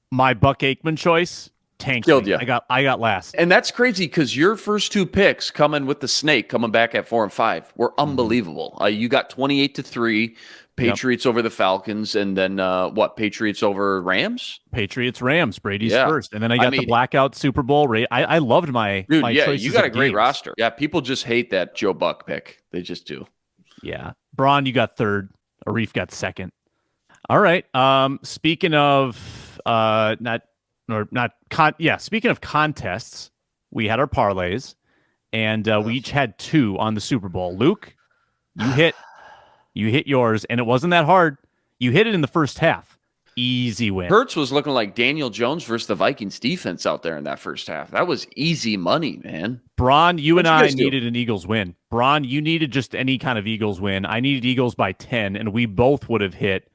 my Buck Aikman choice killed you. I got last. And that's crazy because your first 2 picks coming with the snake coming back at 4 and 5 were unbelievable. You got 28-3 Patriots over the Falcons, and then Patriots over Rams? Patriots Rams. Brady's first, and then I got the blackout Super Bowl. I loved my choices. You got a great roster. Yeah, people just hate that Joe Buck pick. They just do. Yeah, Braun, you got 3rd. Arif got 2nd. All right. Speaking of not Speaking of contests, we had our parlays, and we each had 2 on the Super Bowl. Luke, you hit yours, and it wasn't that hard. You hit it in the first half. Easy win. Hurts was looking like Daniel Jones versus the Vikings defense out there in that first half. That was easy money, man. Braun, you What'd and you I guys do? needed an Eagles win. Braun, you needed just any kind of Eagles win. I needed Eagles by 10, and we both would have hit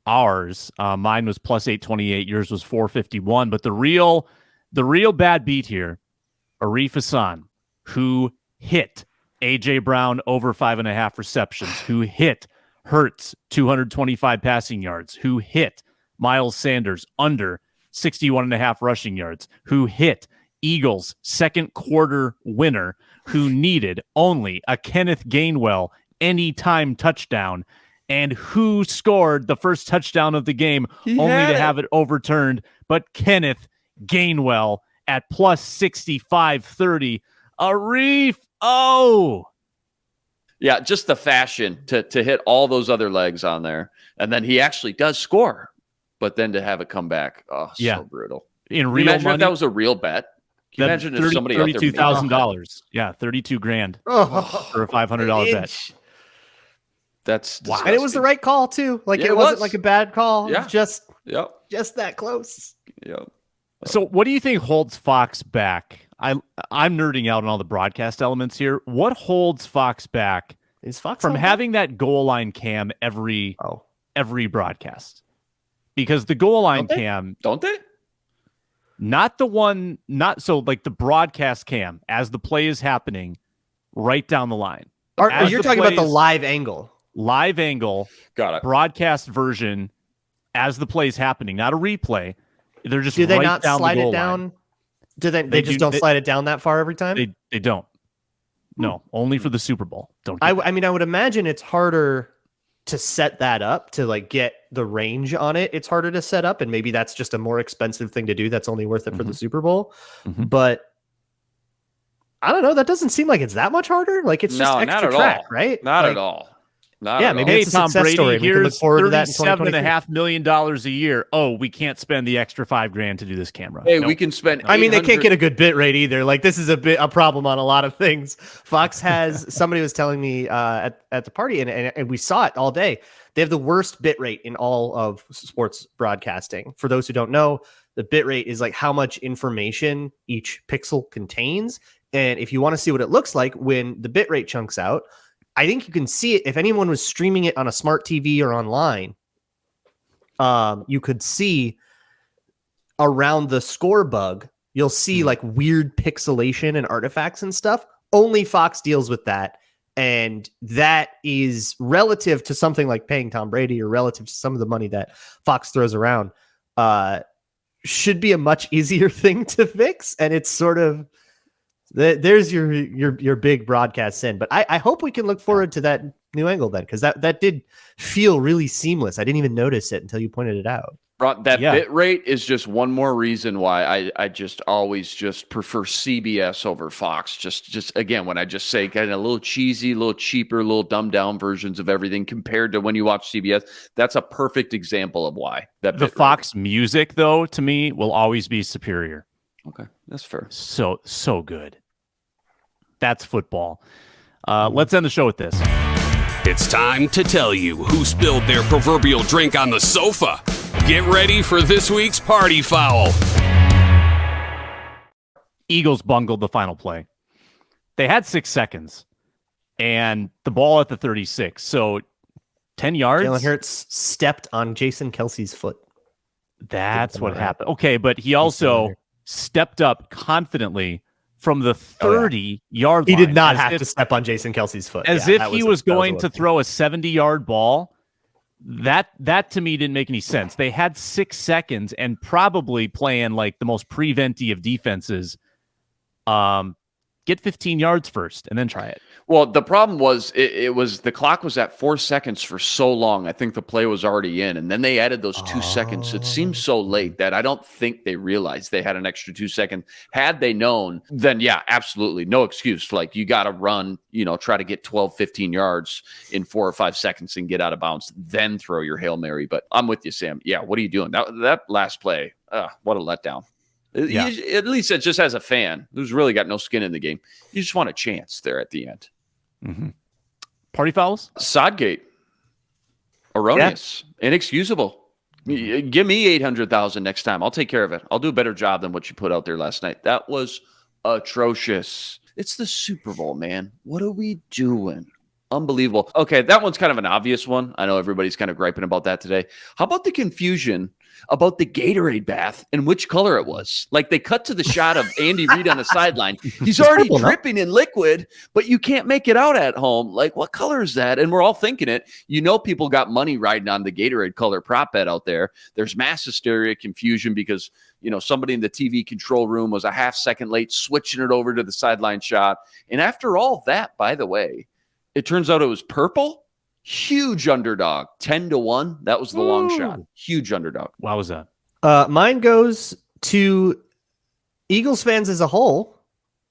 ours. Mine was plus 828. Yours was 451. But the real bad beat here, Arif Hassan, who hit A.J. Brown over 5.5 receptions, who hit Hurts 225 passing yards, who hit Miles Sanders under 61.5 rushing yards, who hit Eagles second quarter winner, who needed only a Kenneth Gainwell anytime touchdown, and who scored the first touchdown of the game only to have it overturned, but Kenneth Gainwell at plus 65.30. Arif, Yeah, just the fashion to hit all those other legs on there. And then he actually does score. But then to have it come back, so brutal. In Can you real imagine money, if that was a real bet? Can you imagine if somebody out there made $32,000. Yeah, $32,000 for a $500 bet. That's disgusting. And it was the right call too. Like Yeah, it it wasn't was. like a bad call. Yeah. It was just Yep. that close. Yep. So what do you think holds Fox back? I'm nerding out on all the broadcast elements here. What holds Fox back Is Fox from on having that goal line cam every that? broadcast? Because the goal line Don't they? cam, Don't they? not the one, not so like the broadcast cam as the play is happening right down the line. As You're the talking about the plays- live angle. live angle Got it. broadcast version as the play's happening, not a replay. They're just Do they right not down slide the goal it down? line. Do they just don't slide it down that far every time? They don't. No, only for the Super Bowl. Don't. I mean, I would imagine it's harder to set that up to like get the range on it. It's harder to set up, and maybe that's just a more expensive thing to do. That's only worth it for the Super Bowl. Mhm. But I don't know. That doesn't seem like it's that much harder. Like it's just No, not extra at track, all. right? Not Like, at all. Not yeah, at maybe all. Hey, it's a Tom success Brady, story. We can look here's forward to that in 2023. $37.5 million a year. Oh, we can't spend the extra $5,000 to do this camera. Hey, Nope. we can spend. I mean, they can't 800 get a good bit rate either. Like this is a problem on a lot of things. Fox has somebody was telling me at the party, and we saw it all day. They have the worst bit rate in all of sports broadcasting. For those who don't know, the bit rate is like how much information each pixel contains. And if you want to see what it looks like when the bit rate chunks out, I think you can see it. If anyone was streaming it on a smart TV or online, you could see around the score bug, you'll see like weird pixelation and artifacts and stuff. Only Fox deals with that. And that is relative to something like paying Tom Brady or relative to some of the money that Fox throws around, should be a much easier thing to fix. And it's sort of, there's your big broadcast sin. But I hope we can look forward to that new angle then, because that did feel really seamless. I didn't even notice it until you pointed it out. That Yeah. bit rate is just one more reason why I just always just prefer CBS over Fox. Just again, when I just say kind of a little cheesy, a little cheaper, a little dumbed down versions of everything compared to when you watch CBS, that's a perfect example of why. That The bit rate. Fox music, though, to me, will always be superior. Okay, that's fair. So good. That's football. Let's end the show with this. It's time to tell you who spilled their proverbial drink on the sofa. Get ready for this week's party foul. Eagles bungled the final play. They had 6 seconds and the ball at the 36. So 10 yards. Jalen Hurts stepped on Jason Kelsey's foot. That's what happened. Okay, but he also stepped up confidently from the 30-yard line. He did not as have if- to step on Jason Kelsey's foot. As Yeah, if that he a- was that going a to look. throw a 70-yard ball. That to me didn't make any sense. They had 6 seconds and probably playing like the most preventive of defenses. Get 15 yards first and then try it. Well, the problem was it was the clock was at 4 seconds for so long. I think the play was already in, and then they added those 2 seconds. It seemed so late that I don't think they realized they had an extra 2 seconds. Had they known, then yeah, absolutely. No excuse. Like, you got to run, try to get 12, 15 yards in 4 or 5 seconds and get out of bounds, then throw your Hail Mary. But I'm with you, Sam. Yeah, what are you doing? That last play, what a letdown. Yeah. At least it just as a fan who's really got no skin in the game, you just want a chance there at the end. Mm-hmm. Party fouls? Sodgate. Erroneous. Yeah. Inexcusable. Give me 800,000 next time. I'll take care of it. I'll do a better job than what you put out there last night. That was atrocious. It's the Super Bowl, man. What are we doing? Unbelievable. Okay, that one's kind of an obvious one. I know everybody's kind of griping about that today. How about the confusion about the Gatorade bath and which color it was? Like, they cut to the shot of Andy Reid on the sideline. He's already dripping in liquid, but you can't make it out at home. Like, what color is that? And we're all thinking it. People got money riding on the Gatorade color prop bet out there. There's mass hysteria, confusion because, somebody in the TV control room was a half second late switching it over to the sideline shot. And after all that, by the way, it turns out it was purple. Huge underdog, 10-1. That was the long shot. Huge underdog. Wow, was that? Mine goes to Eagles fans as a whole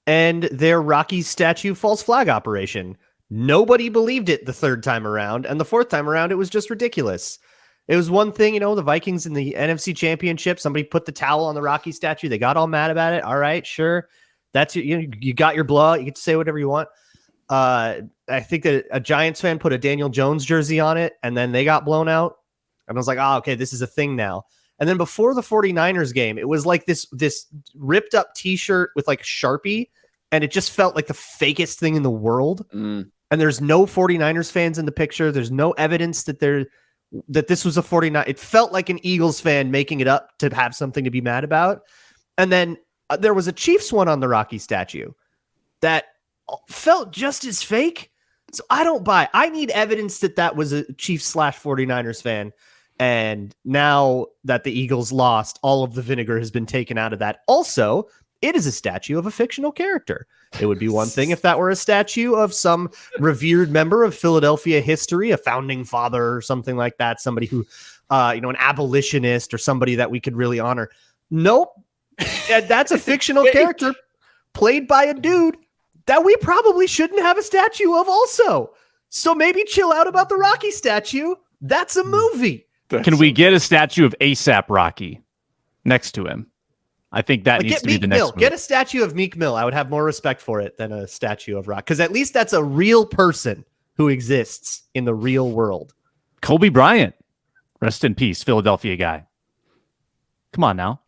and their Rocky statue false flag operation. Nobody believed it the third time around, and the fourth time around, it was just ridiculous. It was one thing, the Vikings in the NFC Championship, somebody put the towel on the Rocky statue. They got all mad about it. All right, sure. That's you got your blowout. You get to say whatever you want. I think that a Giants fan put a Daniel Jones jersey on it, and then they got blown out. And I was like, okay, this is a thing now. And then before the 49ers game, it was like this ripped up t-shirt with like Sharpie, and it just felt like the fakest thing in the world. And there's no 49ers fans in the picture. There's no evidence that this was a 49. It felt like an Eagles fan making it up to have something to be mad about. And then there was a Chiefs one on the Rocky statue that felt just as fake. So I don't buy. I need evidence that was a Chiefs/49ers fan. And now that the Eagles lost, all of the vinegar has been taken out of that. Also, it is a statue of a fictional character. It would be one thing if that were a statue of some revered member of Philadelphia history, a founding father or something like that, somebody who, an abolitionist or somebody that we could really honor. Nope. That's a fictional character played by a dude that we probably shouldn't have a statue of also. So maybe chill out about the Rocky statue. That's a movie. Can we get a statue of ASAP Rocky next to him? I think that needs to be the next movie. Get a statue of Meek Mill. I would have more respect for it than a statue of Rock, because at least that's a real person who exists in the real world. Kobe Bryant. Rest in peace, Philadelphia guy. Come on now.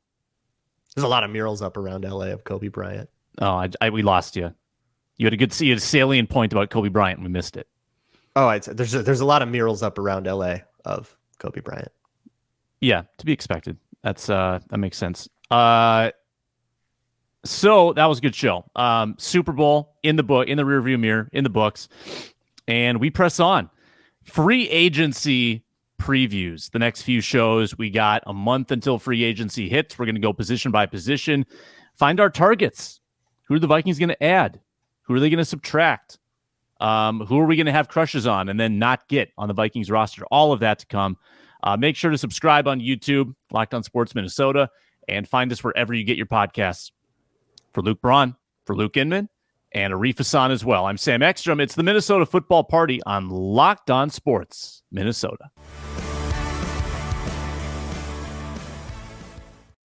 There's a lot of murals up around LA of Kobe Bryant. Oh, we lost you. You had a salient point about Kobe Bryant, and we missed it. Oh, there's a lot of murals up around LA of Kobe Bryant. Yeah, to be expected. That makes sense. So that was a good show. Super Bowl in the rearview mirror, in the books, and we press on. Free agency previews. The next few shows, we got a month until free agency hits. We're going to go position by position, find our targets. Who are the Vikings going to add? Who are they going to subtract? Who are we going to have crushes on and then not get on the Vikings roster? All of that to come. Make sure to subscribe on YouTube, Locked On Sports Minnesota, and find us wherever you get your podcasts. For Luke Braun, for Luke Inman, and Arif Hassan as well. I'm Sam Ekstrom. It's the Minnesota Football Party on Locked On Sports Minnesota.